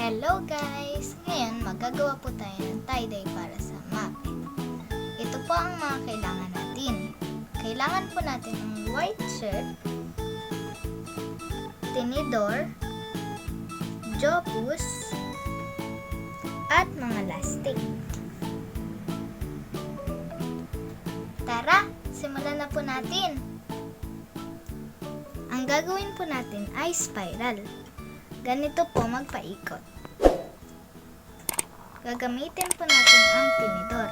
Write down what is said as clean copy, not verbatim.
Hello guys! Ngayon magagawa po tayo ng tie-dye para sa MAPEH. Ito po ang mga kailangan natin. Kailangan po natin ng white shirt, tinidor, jobus, at mga lastik. Tara, simulan na po natin! Ang gagawin po natin ay spiral. Ganito po magpaikot. Gagamitin po natin ang tinidor.